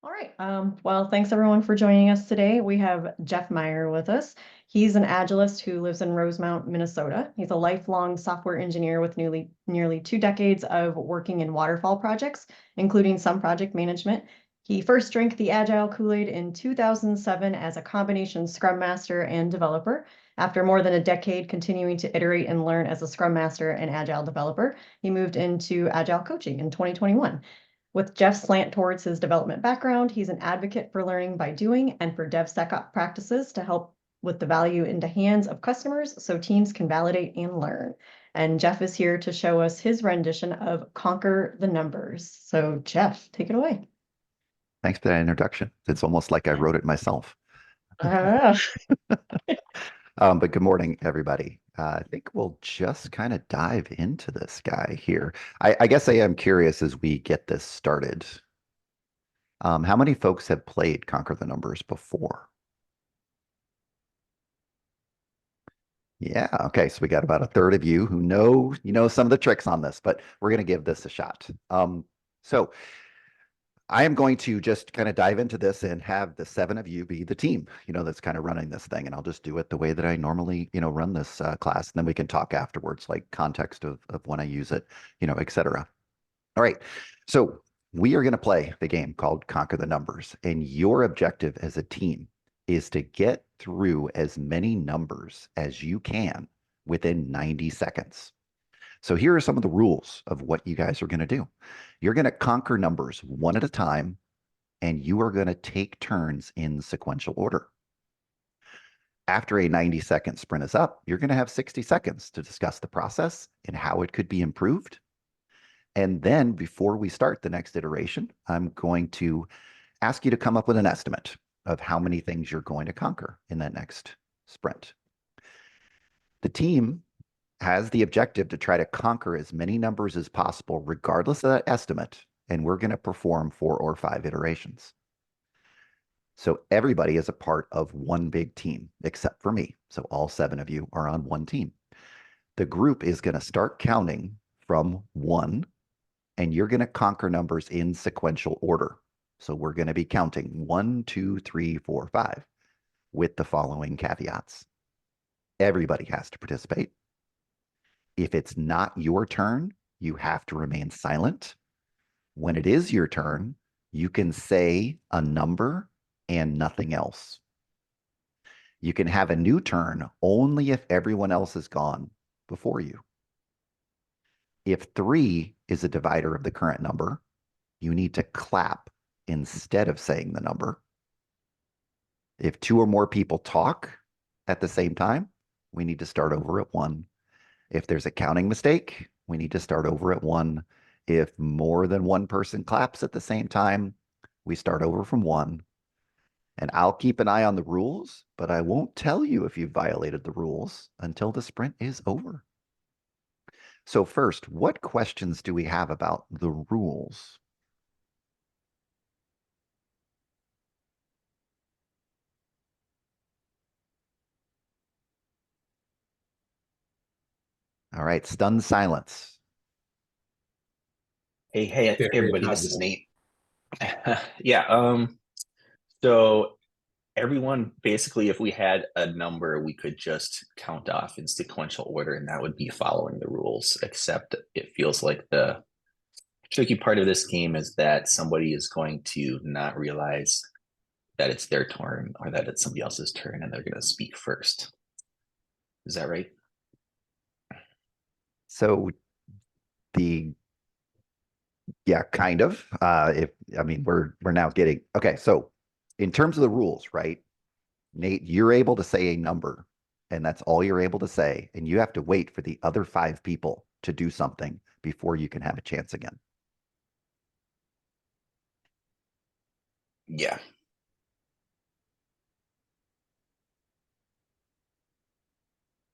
All right. Well, thanks everyone for joining us today. We have Jeff Meyer with us. He's an Agilist who lives in Rosemount, Minnesota. He's a lifelong software engineer with nearly 2 decades of working in waterfall projects, including some project management. He first drank the Agile Kool-Aid in 2007 as a combination Scrum Master and developer. After more than a decade continuing to iterate and learn as a Scrum Master and Agile developer, he moved into Agile coaching in 2021. With Jeff's slant towards his development background, he's an advocate for learning by doing and for DevSecOps practices to help with the value into hands of customers so teams can validate and learn. And Jeff is here to show us his rendition of Conquer the Numbers. So Jeff, take it away. Thanks for that introduction. It's almost like I wrote it myself. But good morning, everybody. I think we'll just kind of dive into this guy here. I guess I am curious as we get this started. How many folks have played Conquer the Numbers before? Yeah, okay, so we got about a third of you who know some of the tricks on this, but we're going to give this a shot. So I am going to just kind of dive into this and have the 7 of you be the team, that's kind of running this thing. And I'll just do it the way that I normally, run this class. And then we can talk afterwards, like context of when I use it, et cetera. All right. So we are going to play the game called Conquer the Numbers. And your objective as a team is to get through as many numbers as you can within 90 seconds. So here are some of the rules of what you guys are going to do. You're going to conquer numbers one at a time, and you are going to take turns in sequential order. After a 90-second sprint is up, you're going to have 60 seconds to discuss the process and how it could be improved. And then before we start the next iteration, I'm going to ask you to come up with an estimate of how many things you're going to conquer in that next sprint. The team has the objective to try to conquer as many numbers as possible, regardless of that estimate, and we're going to perform 4 or 5 iterations. So everybody is a part of one big team, except for me. So all 7 of you are on one team. The group is going to start counting from 1, and you're going to conquer numbers in sequential order. So we're going to be counting 1, 2, 3, 4, 5 with the following caveats. Everybody has to participate. If it's not your turn, you have to remain silent. When it is your turn, you can say a number and nothing else. You can have a new turn only if everyone else is gone before you. If 3 is a divider of the current number, you need to clap instead of saying the number. If 2 or more people talk at the same time, we need to start over at 1. If there's a counting mistake, we need to start over at 1. If more than one person claps at the same time, we start over from 1. And I'll keep an eye on the rules, but I won't tell you if you've violated the rules until the sprint is over. So first, what questions do we have about the rules? All right, stunned silence. Hey, everybody, this is Nate. Yeah, so everyone, basically, if we had a number, we could just count off in sequential order, and that would be following the rules, except it feels like the tricky part of this game is that somebody is going to not realize that it's their turn or that it's somebody else's turn, and they're going to speak first. Is that right? So yeah, kind of. We're now getting okay. So in terms of the rules, right, Nate, you're able to say a number, and that's all you're able to say, and you have to wait for the other 5 people to do something before you can have a chance again. Yeah.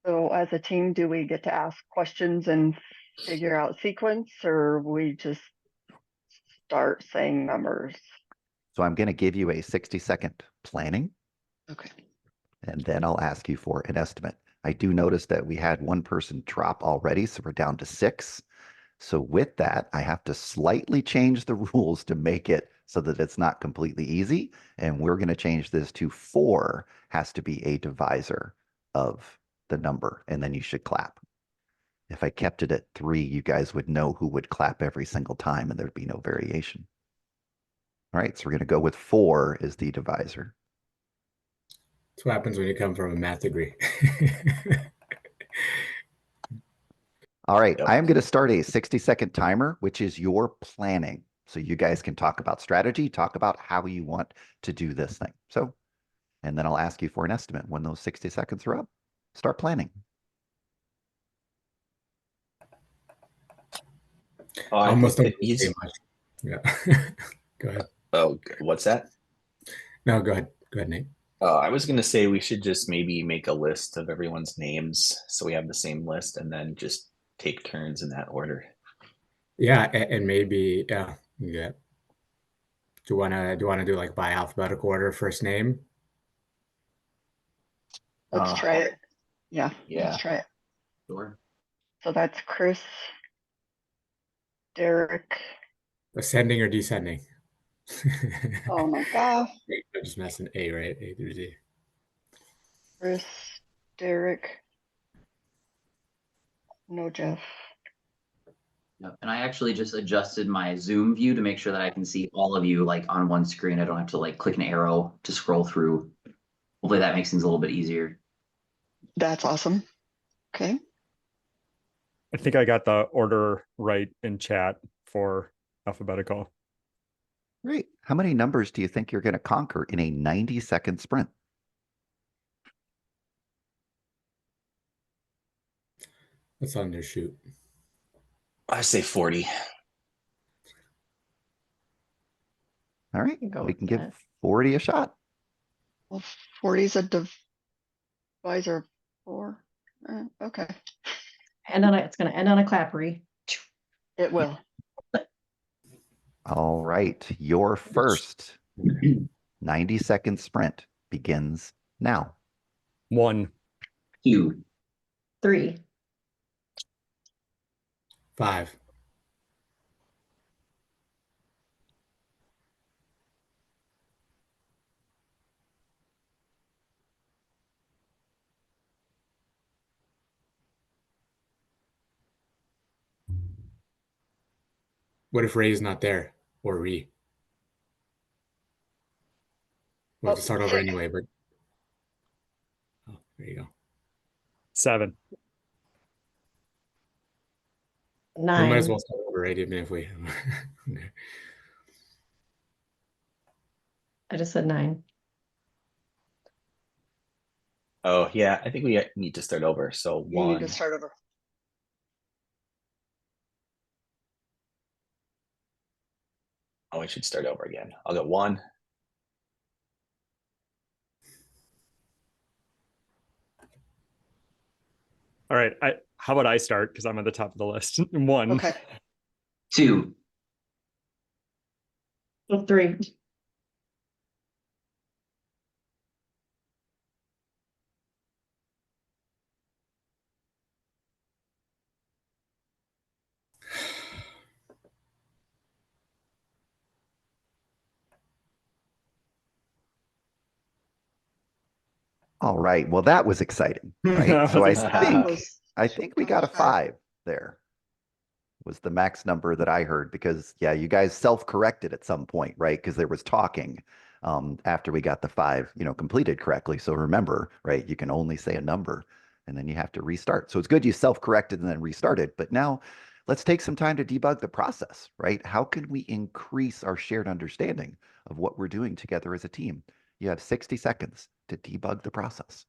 So as a team, do we get to ask questions and figure out sequence, or we just start saying numbers? So I'm going to give you a 60-second planning. Okay. And then I'll ask you for an estimate. I do notice that we had one person drop already, so we're down to 6. So with that, I have to slightly change the rules to make it so that it's not completely easy. And we're going to change this to 4 has to be a divisor of the number, and then you should clap. If I kept it at 3, you guys would know who would clap every single time and there'd be no variation. All right, so we're going to go with 4 as the divisor. That's what happens when you come from a math degree. All right, Yep. I am going to start a 60-second timer, which is your planning. So you guys can talk about strategy, talk about how you want to do this thing. So, and then I'll ask you for an estimate when those 60 seconds are up. Start planning. I Almost think don't it say needs- much. Yeah. Go ahead. Oh, what's that? No, go ahead. Go ahead, Nate. I was going to say we should just maybe make a list of everyone's names so we have the same list and then just take turns in that order. Yeah, and maybe yeah. Do you wanna do like by alphabetical order, first name? Let's try it. Yeah, Yeah. let's try it. Sure. So that's Chris, Derek. Ascending or descending? Oh my gosh. I'm just messing. A, right? A through Z. Chris, Derek. No Jeff. Yep. And I actually just adjusted my Zoom view to make sure that I can see all of you like on one screen. I don't have to like click an arrow to scroll through. Hopefully that makes things a little bit easier. That's awesome. Okay. I think I got the order right in chat for alphabetical. Great. How many numbers do you think you're going to conquer in a 90-second sprint? Let's undershoot. I say 40. All right, Go we with can give that. 40 a shot. Well, 40 is a divisor of 4. Okay. And then it's going to end on a clappery. It will. All right, your first 90-second sprint begins now. 1, 2, 3, 5, what if Ray is not there or Re? We'll have to start over anyway, but oh, there you go. 7, We might 9. as well start over, right? Even if we. Okay. I just said 9. Oh, yeah. I think we need to start over. So You need 1. to start over. Oh, we should start over again. I'll go 1. all right. How about I start because I'm at the top of the list. 1, Okay. 2, 3, All right, well, that was exciting, right? That So I was exciting. think we got a 5 there. Was the max number that I heard, because yeah, you guys self-corrected at some point, right? Because there was talking after we got the 5, completed correctly. So remember, right, you can only say a number and then you have to restart. So it's good you self-corrected and then restarted. But now let's take some time to debug the process, right? How can we increase our shared understanding of what we're doing together as a team? You have 60 seconds to debug the process.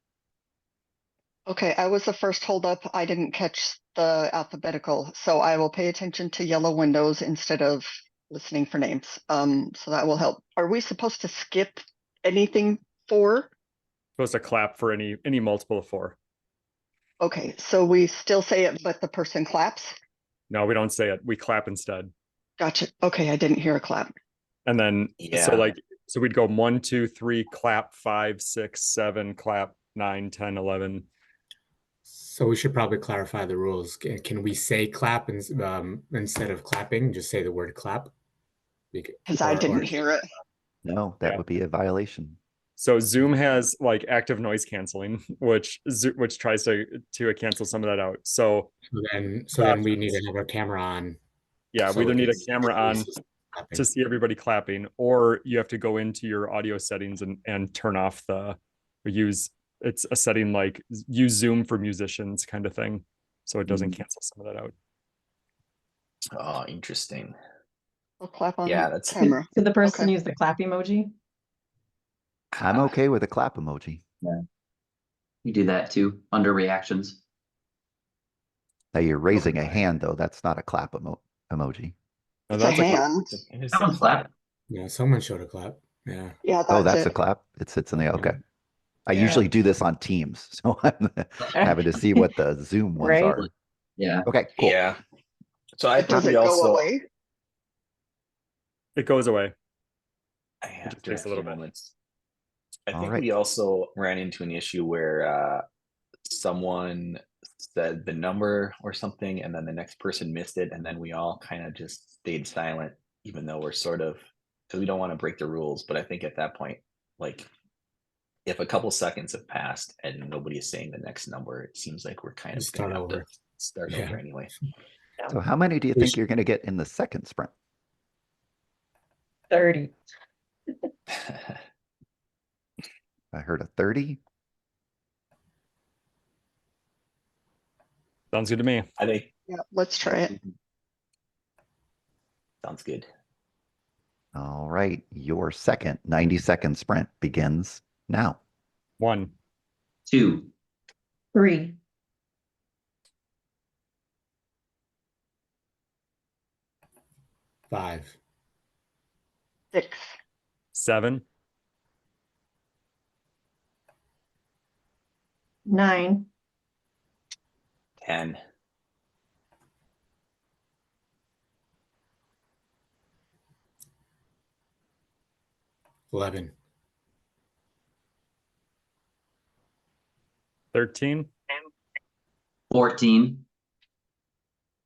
Okay, I was the first hold up. I didn't catch the alphabetical, so I will pay attention to yellow windows instead of listening for names. So that will help. Are we supposed to skip anything 4? supposed to clap for any multiple of 4. Okay, so we still say it, but the person claps. No, we don't say it. We clap instead. Gotcha. Okay, I didn't hear a clap. And then Yeah. so we'd go 1, 2, 3, clap, 5, 6, 7, clap, 9, 10, 11. So we should probably clarify the rules. Can we say clap instead of clapping? Just say the word clap. Because I didn't hear it. No, that Yeah. would be a violation. So Zoom has like active noise canceling, which tries to cancel some of that out. So then we need to have our camera on. yeah, so we either we need a can camera on clapping. to see everybody clapping, or you have to go into your audio settings and turn off it's a setting like use Zoom for musicians kind of thing. So it doesn't cancel some of that out. Oh, interesting. I'll clap on Yeah, the that's camera. Could the person Okay. use the clap emoji? I'm okay with a clap emoji. You do that too under reactions. Now you're raising a hand though. That's not a clap emoji. Now It's a that's a clap. hand. It's That one's clap. Yeah, someone showed a clap. Yeah. Yeah, Oh, that's that's a it. clap. It sits in the, okay. I Yeah. usually do this on Teams, so I'm having to see what the Zoom ones Right. are. Yeah. Okay, cool. Yeah. So I think Does it we go also away? It goes away. after just takes a a little few bit. moments. I All think right. we also ran into an issue where someone said the number or something, and then the next person missed it, and then we all kind of just stayed silent, even though we're sort of because we don't want to break the rules. But I think at that point, like if a couple seconds have passed and nobody is saying the next number, it seems like we're kind of Start going to have over. to start Yeah. over anyway. So how many do you think you're going to get in the second sprint? 30. I heard a 30. Sounds good to me. I think Yeah, let's try it. sounds good. All right. Your second 90-second sprint begins now. 1, 2, 3, 5, 6, 7, 9, 10, 11, 13, 14,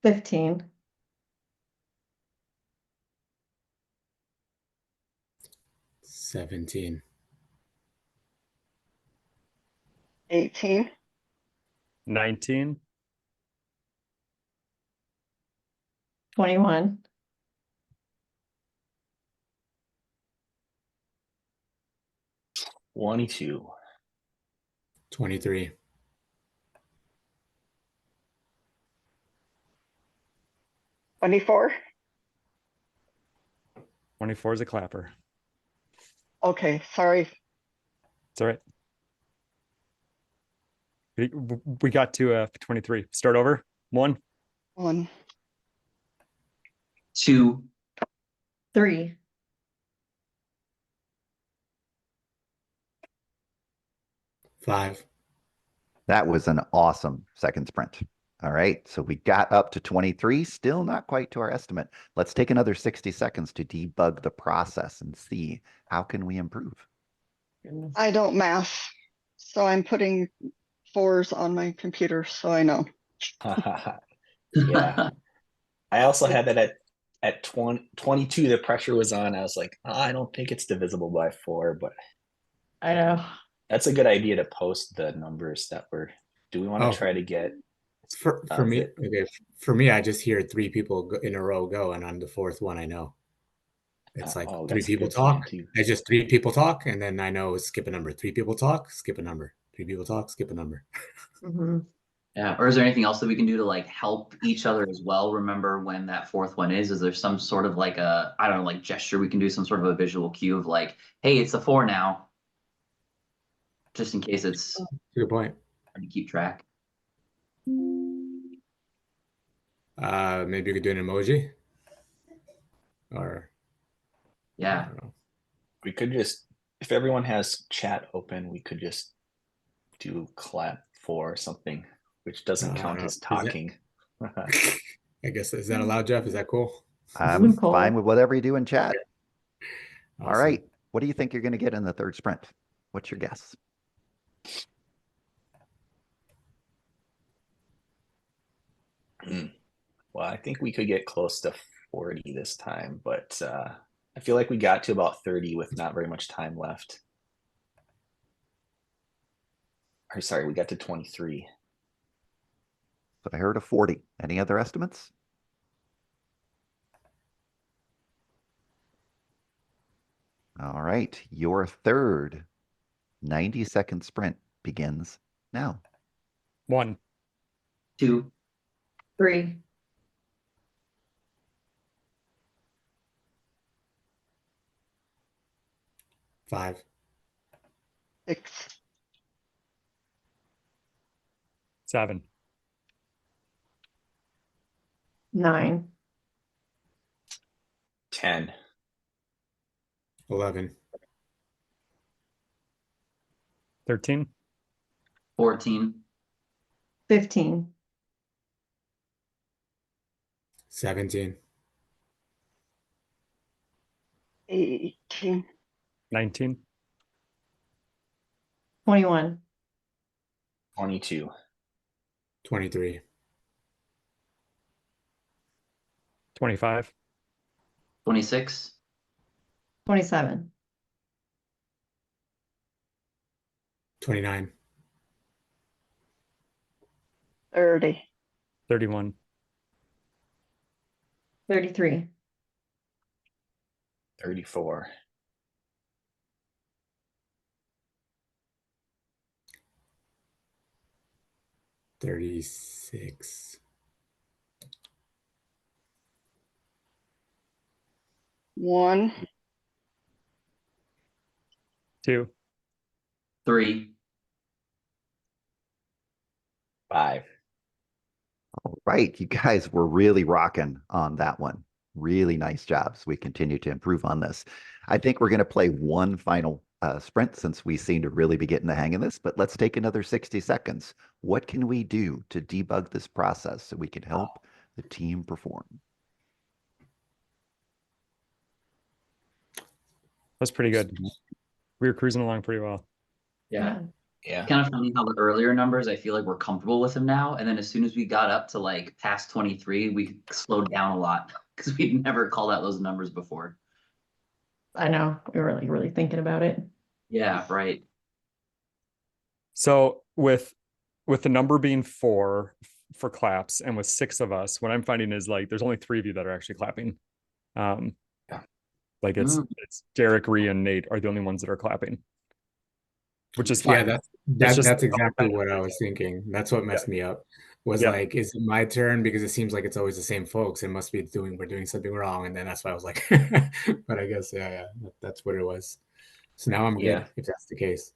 15, 17, 18, 19, 21, 22, 23, 24. 24 is a clapper. Okay, sorry. It's all right. We got to 23. Start over. 1, 1, 2, 3, 5, That was an awesome second sprint. All right. So we got up to 23, still not quite to our estimate. Let's take another 60 seconds to debug the process and see how can we improve. I don't math, so I'm putting 4s on my computer, so I know. yeah. I also had that at 22, the pressure was on. I was like, I don't think it's divisible by 4, but I know. that's a good idea to post the numbers that do we want to Oh. try to get For me, okay. For me, I just hear 3 people in a row go, and on the fourth one, I know it's like 3 that's a people good sign, talk. too. It's just 3 people talk, and then I know skip a number. 3 people talk, skip a number. 3 people talk, skip a number. Mhm. Yeah. Or is there anything else that we can do to like help each other as well? Remember when that fourth one is? Is there some sort of like I don't know, like gesture we can do, some sort of a visual cue of like, hey, it's a 4 now. Just in case it's Good point. hard to keep track. Maybe you could do an emoji, or I Yeah. don't know. We could just, if everyone has chat open, we could just do clap for something, which doesn't count as Is that- talking. I guess, is that allowed, Jeff? Is that cool? I'm Loophole. fine with whatever you do in chat. All Awesome. right. What do you think you're going to get in the third sprint? What's your guess? Well, I think we could get close to 40 this time, but I feel like we got to about 30 with not very much time left. Or sorry, we got to 23. But I heard a 40. Any other estimates? All right, your third 90-second sprint begins now. 1, 2, 3, 5, 6, 7, 9, 10, 11, 13, 14, 15, 17, 18, 19, 21, 22, 23, 25, 26, 27, 29, 30, 31, 33, 34, 36, 1, 2, 3, 5. All right, you guys were really rocking on that one. Really nice jobs. We continue to improve on this. I think we're going to play one final sprint since we seem to really be getting the hang of this, but let's take another 60 seconds. What can we do to debug this process so we can help the team perform? That's pretty good. We were cruising along pretty well. yeah. Yeah. Kind of funny how the earlier numbers, I feel like we're comfortable with them now. And then as soon as we got up to like past 23, we slowed down a lot because we'd never called out those numbers before. I know, we were like really thinking about it. Yeah, right. So with the number being 4 for claps and with 6 of us, what I'm finding is like there's only 3 of you that are actually clapping. Yeah. Like it's Derek, Rhea, and Nate are the only ones that are clapping, which is fine. Yeah, just that's exactly what I was thinking. That's what messed me up. Was Yeah. like, is it my turn? Because it seems like it's always the same folks. It must be we're doing something wrong. And then that's why I was like, but I guess yeah, that's what it was. So now I'm Yeah. good if that's the case.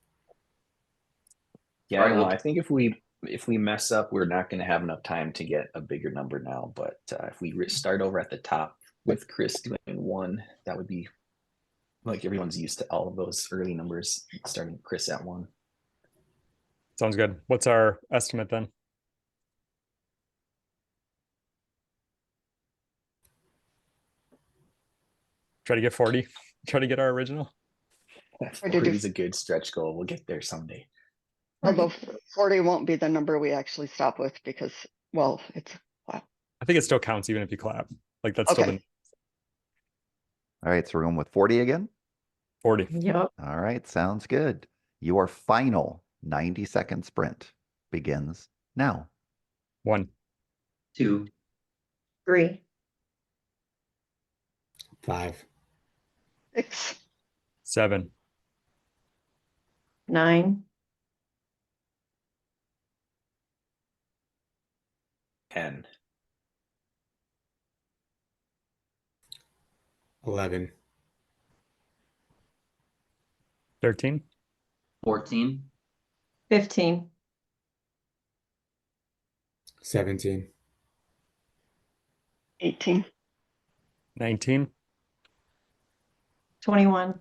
Yeah, All right, no, well- I think if we mess up, we're not going to have enough time to get a bigger number now. But if we start over at the top with Chris doing 1, that would be like everyone's used to all of those early numbers, starting Chris at 1. Sounds good. What's our estimate then? Try to get 40. Try to get our original. Or did 40 you- is a good stretch goal. We'll get there someday. although 40 won't be the number we actually stop with because, well, it's, wow. I think it still counts even if you clap. Like that's still Okay. the All right, so we're going with 40 again. 40. Yep. All right, sounds good. Your final 90-second sprint begins now. 1, 2, 3, 5, 6, 7, 9, 10, 11, 13, 14, 15, 17, 18, 19, 21,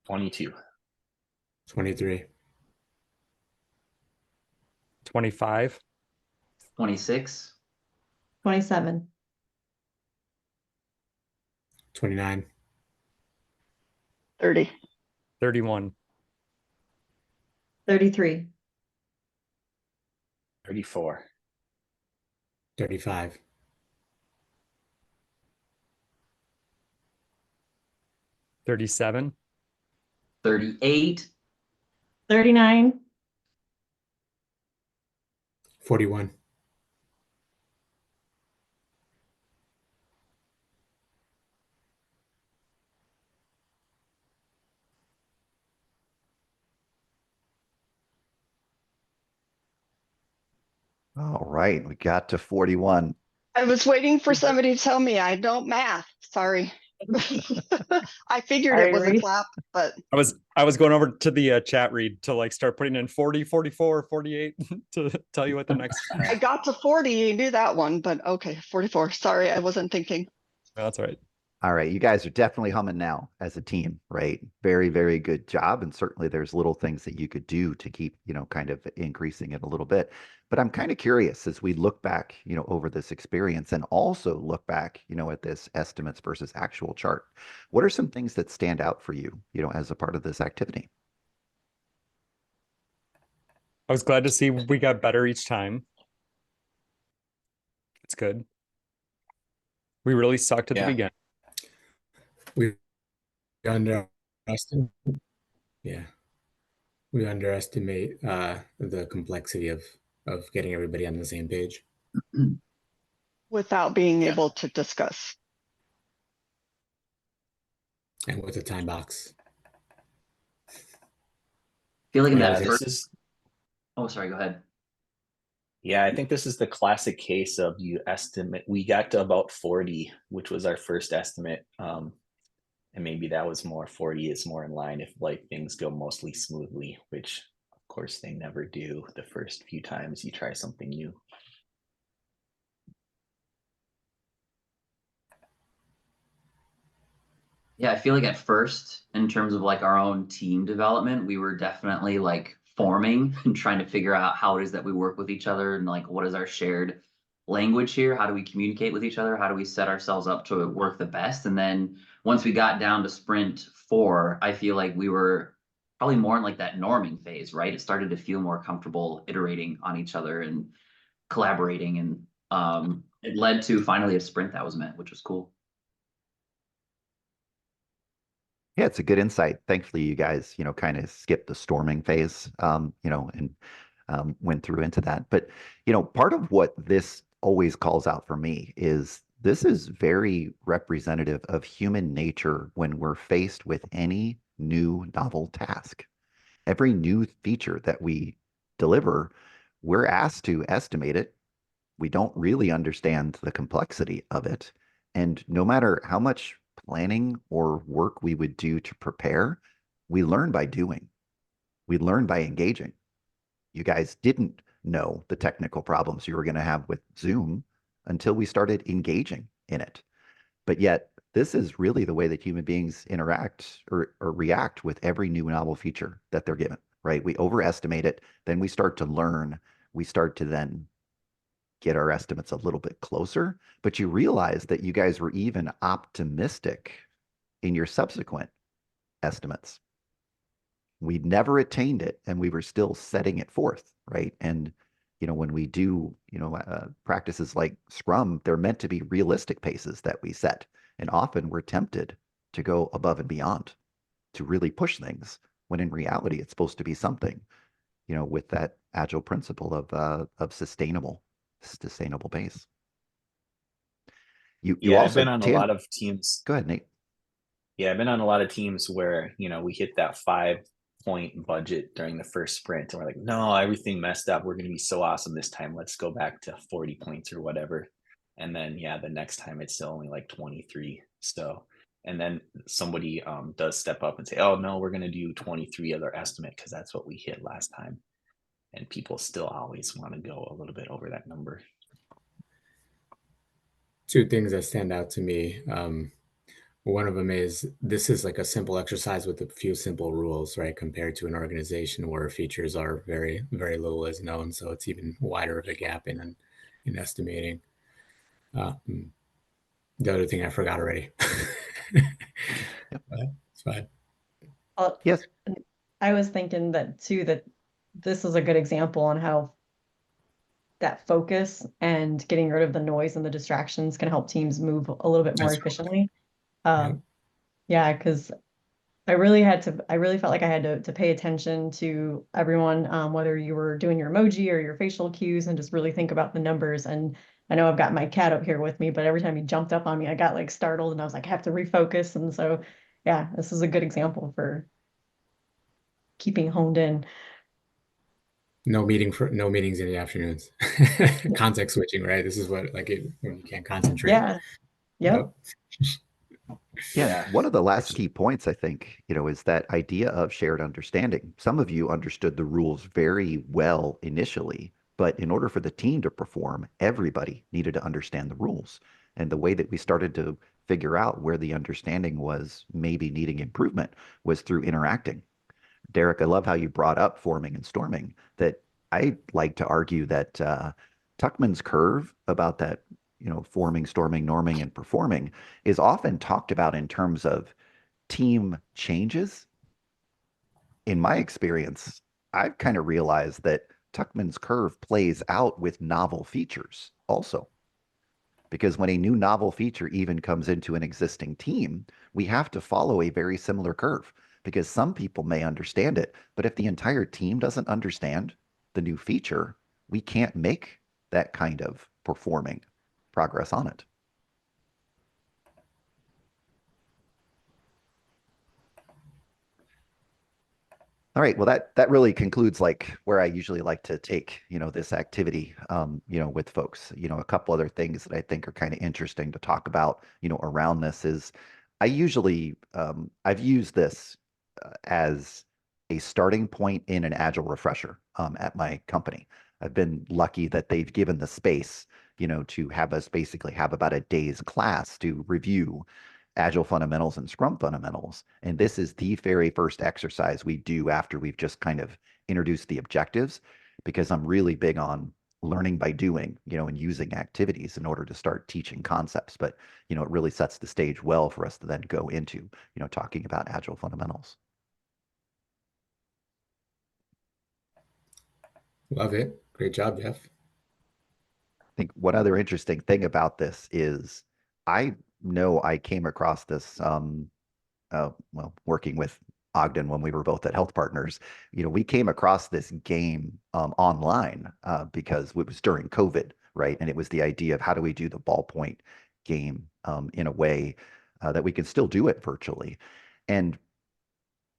22, 23, 25, 26, 27, 29, 30, 31, 33, 34, 35, 37. 38. 39. 41. All right, we got to 41. I was waiting for somebody to tell me I don't math. Sorry. I figured it was a Reese. clap, but I was going over to the chat read to like start putting in 40, 44, 48 to tell you what the next. I got to 40. You knew that one, but okay, 44. Sorry, I wasn't thinking. That's all right. All right, you guys are definitely humming now as a team, right? Very, very good job. And certainly there's little things that you could do to keep, kind of increasing it a little bit. But I'm kind of curious as we look back, over this experience and also look back, at this estimates versus actual chart. What are some things that stand out for you, as a part of this activity? I was glad to see we got better each time. It's good. We really sucked at the beginning. We underestimate. Yeah. We underestimate the complexity of getting everybody on the same page. Without being able to discuss. And with a time box. I feel like in Yeah, that this first. is. Oh, sorry. Go ahead. Yeah, I think this is the classic case of you estimate. We got to about 40, which was our first estimate. And maybe that was more 40 is more in line if like things go mostly smoothly, which of course they never do the first few times you try something new. Yeah, I feel like at first, in terms of like our own team development, we were definitely like forming and trying to figure out how it is that we work with each other and like what is our shared language here? How do we communicate with each other? How do we set ourselves up to work the best? And then once we got down to sprint 4, I feel like we were probably more in like that norming phase, right? It started to feel more comfortable iterating on each other and collaborating, and it led to finally a sprint that was met, which was cool. Yeah, it's a good insight. Thankfully, you guys, kind of skipped the storming phase, and went through into that. But, part of what this always calls out for me is this is very representative of human nature when we're faced with any new novel task. Every new feature that we deliver, we're asked to estimate it. We don't really understand the complexity of it. And no matter how much planning or work we would do to prepare, we learn by doing. We learn by engaging. You guys didn't know the technical problems you were going to have with Zoom until we started engaging in it. But yet, this is really the way that human beings interact or react with every new novel feature that they're given, right? We overestimate it, then we start to learn. We start to then get our estimates a little bit closer, but you realize that you guys were even optimistic in your subsequent estimates. We'd never attained it and we were still setting it forth, right? And, when we do, practices like Scrum, they're meant to be realistic paces that we set. And often we're tempted to go above and beyond to really push things when in reality, it's supposed to be something, with that agile principle of sustainable base. You Yeah, I've also been on a lot of teams. Go ahead, Nate. Yeah, I've been on a lot of teams where, we hit that 5-point budget during the first sprint and we're like, no, everything messed up. We're going to be so awesome this time. Let's go back to 40 points or whatever. And then, yeah, the next time it's still only like 23. So, and then somebody does step up and say, oh, no, we're going to do 23 of their estimate because that's what we hit last time. And people still always want to go a little bit over that number. Two things that stand out to me. One of them is this is like a simple exercise with a few simple rules, right? Compared to an organization where features are very, very little is known. So it's even wider of a gap in estimating. The other thing I forgot already. It's fine. Yes. I was thinking that too, that this is a good example on how that focus and getting rid of the noise and the distractions can help teams move a little bit more efficiently. Yeah, because I really felt like I had to pay attention to everyone, whether you were doing your emoji or your facial cues, and just really think about the numbers. And I know I've got my cat up here with me, but every time he jumped up on me, I got like startled and I was like, I have to refocus. And so, yeah, this is a good example for keeping honed in. No meetings in the afternoons. Context switching, right? This is what when you can't concentrate. Yeah. Yep. Yeah, Yeah. one of the last key points, I think, is that idea of shared understanding. Some of you understood the rules very well initially, but in order for the team to perform, everybody needed to understand the rules. And the way that we started to figure out where the understanding was maybe needing improvement was through interacting. Derek, I love how you brought up forming and storming. That I like to argue that Tuckman's curve about that, forming, storming, norming, and performing is often talked about in terms of team changes. In my experience, I've kind of realized that Tuckman's curve plays out with novel features also. Because when a new novel feature even comes into an existing team, we have to follow a very similar curve because some people may understand it, but if the entire team doesn't understand the new feature, we can't make that kind of performing progress on it. All right, well that really concludes like where I usually like to take, this activity with folks. A couple other things that I think are kind of interesting to talk about, around this is I usually I've used this as a starting point in an agile refresher at my company. I've been lucky that they've given the space, to have us basically have about a day's class to review Agile fundamentals and Scrum fundamentals. And this is the very first exercise we do after we've just kind of introduced the objectives, because I'm really big on learning by doing, and using activities in order to start teaching concepts. But, it really sets the stage well for us to then go into, talking about Agile fundamentals. Love it. Great job, Jeff. I think one other interesting thing about this is I know I came across this working with Ogden when we were both at Health Partners, we came across this game online because it was during COVID, right? And it was the idea of how do we do the ballpoint game in a way that we can still do it virtually. And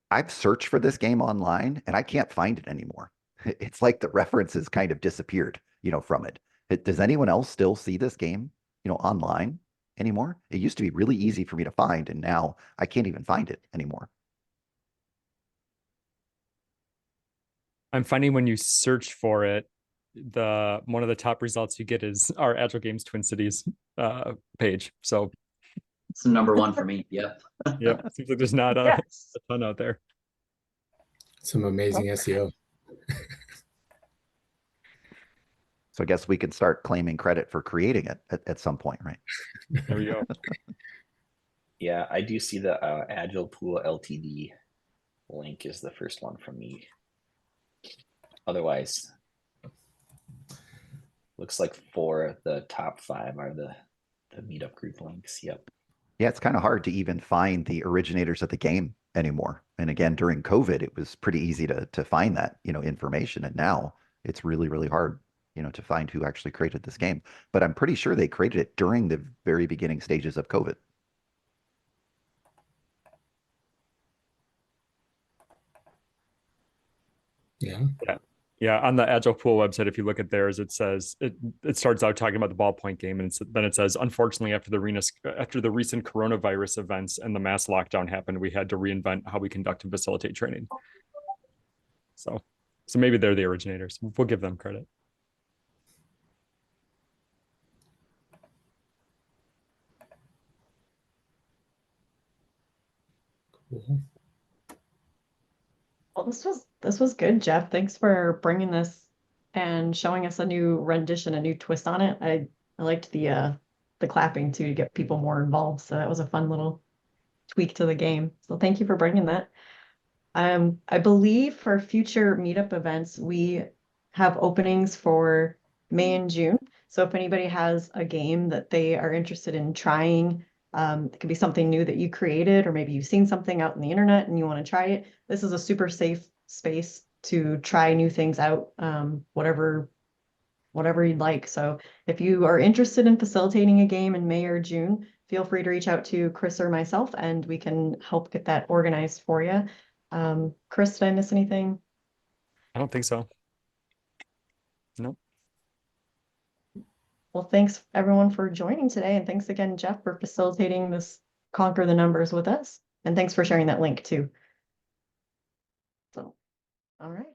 I've searched for this game online and I can't find it anymore. It's like the references kind of disappeared, from it. Does anyone else still see this game, online anymore? It used to be really easy for me to find, and now I can't even find it anymore. I'm finding when you search for it, one of the top results you get is our Agile Games Twin Cities page. So it's the number one for me. Yep. Yep. Seems like there's not a ton out there. Some amazing SEO. So I guess we can start claiming credit for creating it at some point, right? There we go. Yeah, I do see the Agile Pool LTD link is the first one from me. Otherwise, looks like 4 of the top 5 are the meetup group links. Yep. Yeah, it's kind of hard to even find the originators of the game anymore. And again, during COVID, it was pretty easy to find that, information. And now it's really, really hard, to find who actually created this game. But I'm pretty sure they created it during the very beginning stages of COVID. Yeah. Yeah, on the Agile Pool website, if you look at theirs, it says it starts out talking about the ballpoint game, and then it says, unfortunately, after the recent coronavirus events and the mass lockdown happened, we had to reinvent how we conduct and facilitate training. So maybe they're the originators. We'll give them credit. Cool. Well, this was good, Jeff. Thanks for bringing this and showing us a new rendition, a new twist on it. I liked the clapping too to get people more involved. So that was a fun little tweak to the game. So thank you for bringing that. I believe for future meetup events, we have openings for May and June. So if anybody has a game that they are interested in trying It could be something new that you created, or maybe you've seen something out in the internet and you want to try it. This is a super safe space to try new things out, whatever you'd like. So if you are interested in facilitating a game in May or June, feel free to reach out to Chris or myself and we can help get that organized for you. Chris, did I miss anything? I don't think so. Nope. Well, thanks everyone for joining today. And thanks again, Jeff, for facilitating this Conquer the Numbers with us. And thanks for sharing that link too. So, all right.